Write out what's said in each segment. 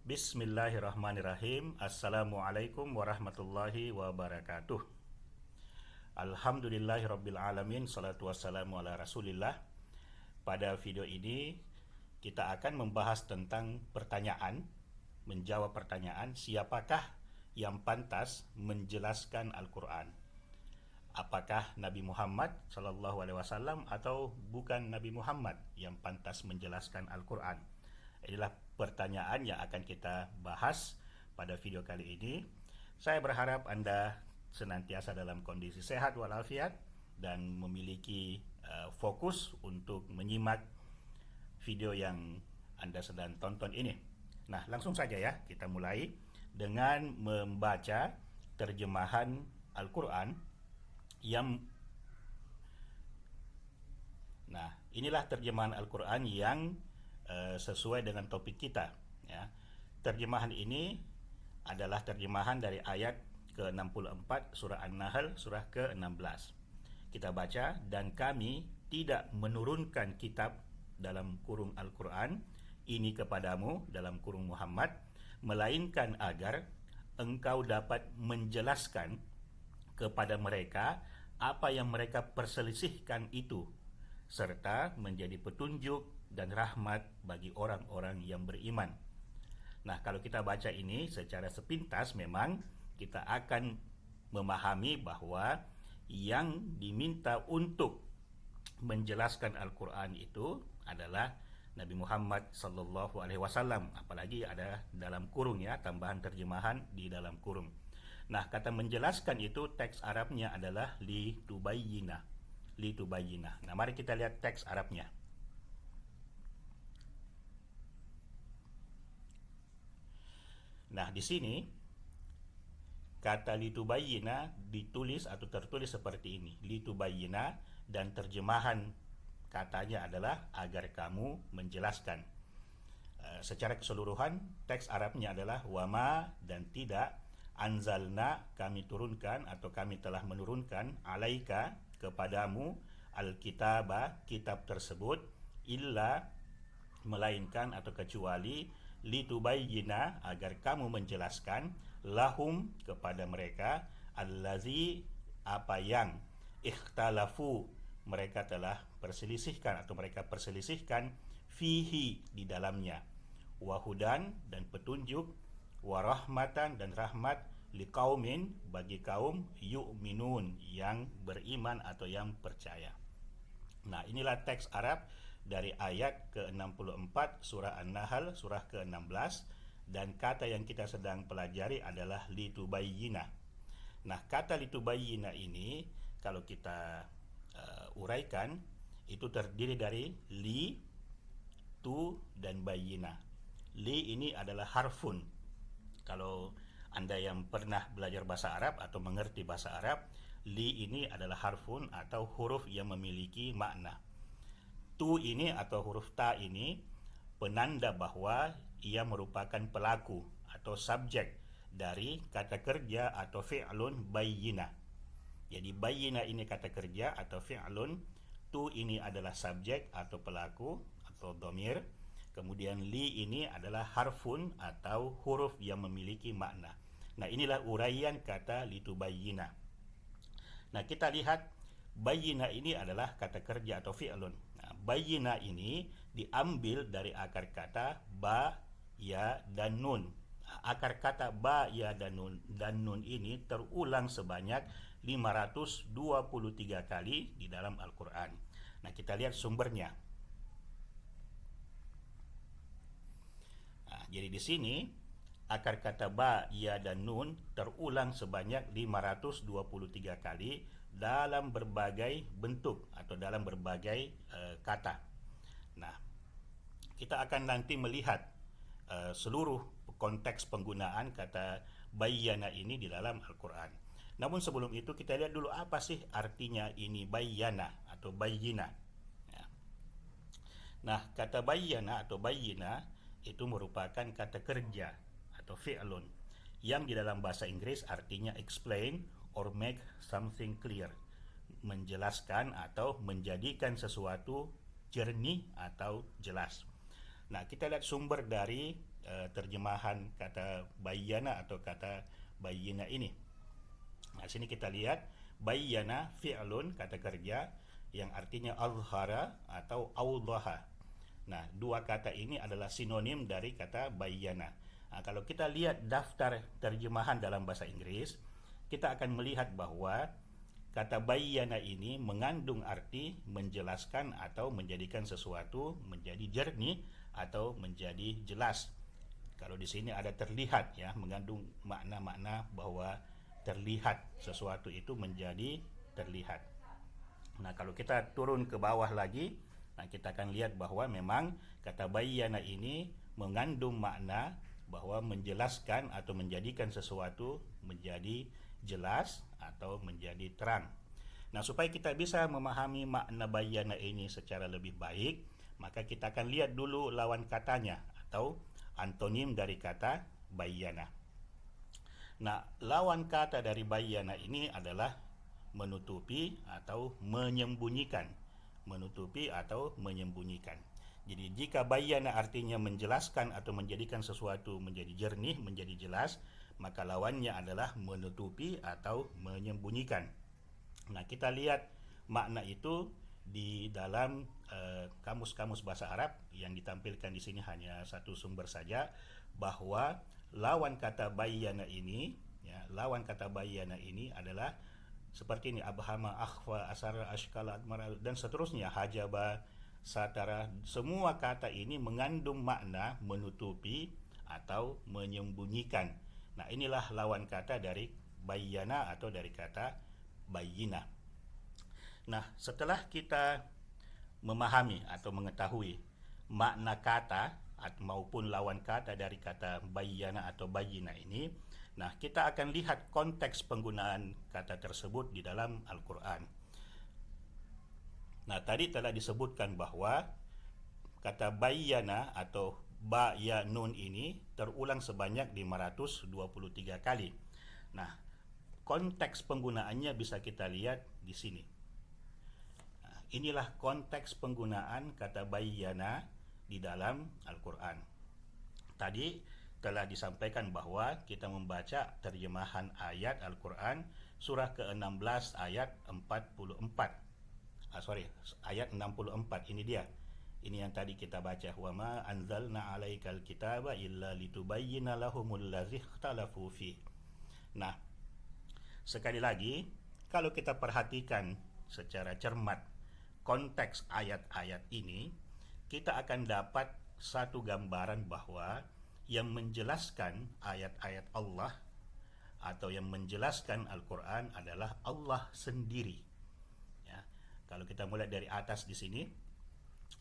Bismillahirrahmanirrahim. Assalamualaikum warahmatullahi wabarakatuh. Alhamdulillahirrabbilalamin. Salatu wassalamu ala rasulillah. Pada video ini kita akan membahas tentang pertanyaan, menjawab pertanyaan siapakah yang pantas menjelaskan Al-Quran. Apakah Nabi Muhammad SAW atau bukan Nabi Muhammad yang pantas menjelaskan Al-Quran? Inilah pertanyaan yang akan kita bahas pada video kali ini. Saya berharap Anda senantiasa dalam kondisi sehat walafiat dan memiliki fokus untuk menyimak video yang Anda sedang tonton ini. Nah, langsung saja ya, kita mulai dengan membaca terjemahan Al-Quran yang inilah terjemahan Al-Quran yang sesuai dengan topik kita ya. Terjemahan ini adalah terjemahan dari ayat ke-64 surah An-Nahl surah ke-16. Kita baca, dan kami tidak menurunkan kitab dalam kurung Al-Quran ini kepadamu dalam kurung Muhammad, melainkan agar engkau dapat menjelaskan kepada mereka apa yang mereka perselisihkan itu, serta menjadi petunjuk dan rahmat bagi orang-orang yang beriman. Nah, kalau kita baca ini secara sepintas, memang kita akan memahami bahwa yang diminta untuk menjelaskan Al-Quran itu adalah Nabi Muhammad SAW. Apalagi ada dalam kurung ya, tambahan terjemahan di dalam kurung. Nah, kata menjelaskan itu teks Arabnya adalah litubayyina. Nah, mari kita lihat teks Arabnya. Nah, di sini kata litubayyina ditulis atau tertulis seperti ini, litubayyina, dan terjemahan katanya adalah agar kamu menjelaskan. Secara keseluruhan teks Arabnya adalah wama, dan tidak, anzalna, kami turunkan atau kami telah menurunkan, alaika, kepadamu, al-kitaba, kitab tersebut, illa, melainkan atau kecuali, litubayyina, agar kamu menjelaskan, lahum, kepada mereka, allazi, apa yang, ikhtalafu, mereka telah perselisihkan atau mereka perselisihkan, fihi, di dalamnya, wahudan, dan petunjuk, warahmatan, dan rahmat, liqaumin, bagi kaum, yu'minun, yang beriman atau yang percaya. Nah, inilah teks Arab dari ayat ke-64 surah An-Nahl surah ke-16, dan kata yang kita sedang pelajari adalah litubayyina. Nah, kata litubayyina ini kalau kita uraikan itu terdiri dari li, tu, dan bayyina. Li ini adalah harfun. Kalau Anda yang pernah belajar bahasa Arab atau mengerti bahasa Arab, li ini adalah harfun atau huruf yang memiliki makna. Tu ini atau huruf ta ini penanda bahwa ia merupakan pelaku atau subjek dari kata kerja atau fi'lun bayyina. Jadi bayyina ini kata kerja atau fi'lun, tu ini adalah subjek atau pelaku atau dhamir, kemudian li ini adalah harfun atau huruf yang memiliki makna. Nah, inilah uraian kata litubayyina. Nah, kita lihat bayyina ini adalah kata kerja atau fi'lun. Nah, bayyina ini diambil dari akar kata ba, ya, dan nun. Akar kata ba, ya, dan nun ini terulang sebanyak 523 kali di dalam Al-Quran. Nah, kita lihat sumbernya. Nah, jadi di sini akar kata ba, ya, dan nun terulang sebanyak 523 kali dalam berbagai bentuk atau dalam berbagai kata. Nah, kita akan nanti melihat seluruh konteks penggunaan kata bayyana ini di dalam Al-Quran. Namun sebelum itu kita lihat dulu apa sih artinya ini bayyana atau bayyina. Ya. Nah, kata bayyana atau bayyina itu merupakan kata kerja atau fi'lun yang di dalam bahasa Inggris artinya explain or make something clear, menjelaskan atau menjadikan sesuatu jernih atau jelas. Nah, kita lihat sumber dari terjemahan kata bayyana atau kata bayyina ini. Nah, sini kita lihat bayyana fi'lun, kata kerja yang artinya azhara atau awdaha. Nah, dua kata ini adalah sinonim dari kata bayyana. Nah, kalau kita lihat daftar terjemahan dalam bahasa Inggris, kita akan melihat bahwa kata bayyana ini mengandung arti menjelaskan atau menjadikan sesuatu menjadi jernih atau menjadi jelas. Kalau di sini ada terlihat, ya, mengandung makna-makna bahwa terlihat sesuatu itu menjadi terlihat. Nah, kalau kita turun ke bawah lagi, nah kita akan lihat bahwa memang kata bayyana ini mengandung makna bahwa menjelaskan atau menjadikan sesuatu menjadi jelas atau menjadi terang. Nah, supaya kita bisa memahami makna bayyana ini secara lebih baik, maka kita akan lihat dulu lawan katanya atau antonim dari kata bayyana. Nah, lawan kata dari bayyana ini adalah menutupi atau menyembunyikan. Menutupi atau menyembunyikan. Jadi jika bayyana artinya menjelaskan atau menjadikan sesuatu menjadi jernih, menjadi jelas, maka lawannya adalah menutupi atau menyembunyikan. Nah, kita lihat makna itu di dalam kamus-kamus bahasa Arab yang ditampilkan di sini hanya satu sumber saja, bahwa lawan kata bayyana ini, ya, lawan kata bayyana ini adalah seperti ini: abhama, akhfa, asara, ashkala, admara, dan seterusnya, hajaba, satara. Semua kata ini mengandung makna menutupi atau menyembunyikan. Nah, inilah lawan kata dari bayyana atau dari kata bayyinah. Nah, setelah kita memahami atau mengetahui makna kata maupun lawan kata dari kata bayyana atau bayyinah ini, nah kita akan lihat konteks penggunaan kata tersebut di dalam Al-Quran. Nah, tadi telah disebutkan bahwa kata bayyana atau ba ya nun ini terulang sebanyak 523 kali. Nah, konteks penggunaannya bisa kita lihat di sini. Nah, inilah konteks penggunaan kata bayyana di dalam Al-Quran. Tadi telah disampaikan bahwa kita membaca terjemahan ayat Al-Quran surah ke-16 ayat 44. Ayat 64, ini dia. Ini yang tadi kita baca, wa ma anzalna 'alaikal kitaba illa litubayyana lahumul ladzi ikhtalafu fi. Nah, sekali lagi, kalau kita perhatikan secara cermat konteks ayat-ayat ini, kita akan dapat satu gambaran bahwa yang menjelaskan ayat-ayat Allah atau yang menjelaskan Al-Quran adalah Allah sendiri. Ya, kalau kita mulai dari atas di sini,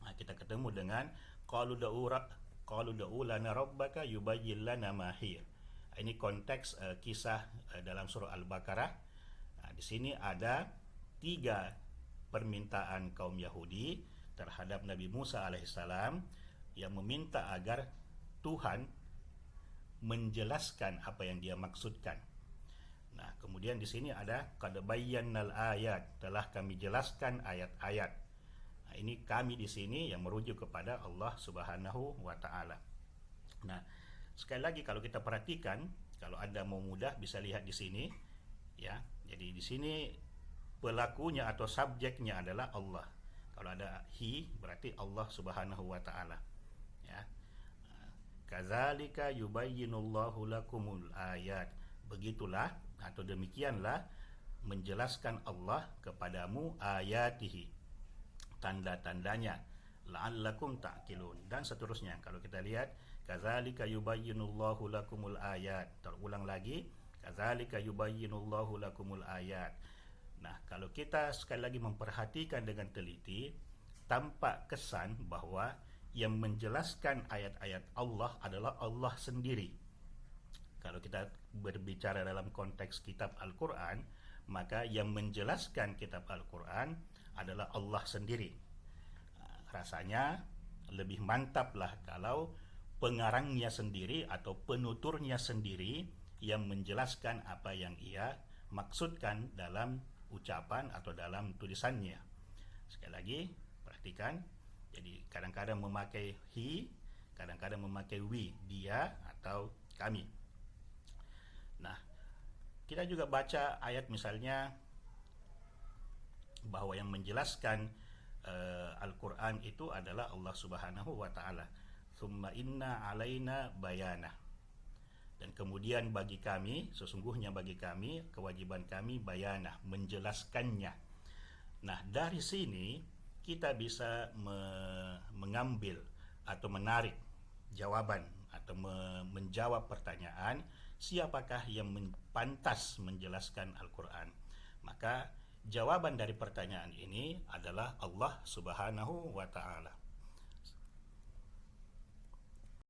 kita ketemu dengan qalu da'u lana rabbaka yubayyin lana ma hiya. Ini konteks kisah dalam surah Al-Baqarah. Nah, di sini ada 3 permintaan kaum Yahudi terhadap Nabi Musa alaihissalam yang meminta agar Tuhan menjelaskan apa yang dia maksudkan. Nah, kemudian di sini ada qad bayyannal ayat, telah kami jelaskan ayat-ayat. Nah, ini kami di sini yang merujuk kepada Allah Subhanahu wa taala. Nah, sekali lagi kalau kita perhatikan, kalau Anda mau mudah bisa lihat di sini, ya. Jadi di sini pelakunya atau subjeknya adalah Allah. Kalau ada he, berarti Allah Subhanahu wa taala. Ya. Kadzalika yubayyinullahu lakumul ayat. Begitulah atau demikianlah menjelaskan Allah kepadamu ayatihi, tanda-tandanya, la'allakum ta'qilun, dan seterusnya. Kalau kita lihat kadzalika yubayyinullahu lakumul ayat, terulang lagi kadzalika yubayyinullahu lakumul ayat. Nah, kalau kita sekali lagi memperhatikan dengan teliti, tampak kesan bahwa yang menjelaskan ayat-ayat Allah adalah Allah sendiri. Kalau kita berbicara dalam konteks kitab Al-Quran, maka yang menjelaskan kitab Al-Quran adalah Allah sendiri. Rasanya lebih mantaplah kalau pengarangnya sendiri atau penuturnya sendiri yang menjelaskan apa yang ia maksudkan dalam ucapan atau dalam tulisannya. Sekali lagi, perhatikan. Jadi kadang-kadang memakai he, kadang-kadang memakai we, dia atau kami. Nah, kita juga baca ayat misalnya bahwa yang menjelaskan Al-Quran itu adalah Allah Subhanahu wa Ta'ala. Thumma inna alaina bayana. Dan kemudian bagi kami, sesungguhnya bagi kami, kewajiban kami bayana, menjelaskannya. Nah, dari sini kita bisa mengambil atau menarik jawaban atau menjawab pertanyaan, siapakah yang pantas menjelaskan Al-Quran. Maka jawaban dari pertanyaan ini adalah Allah Subhanahu wa Ta'ala.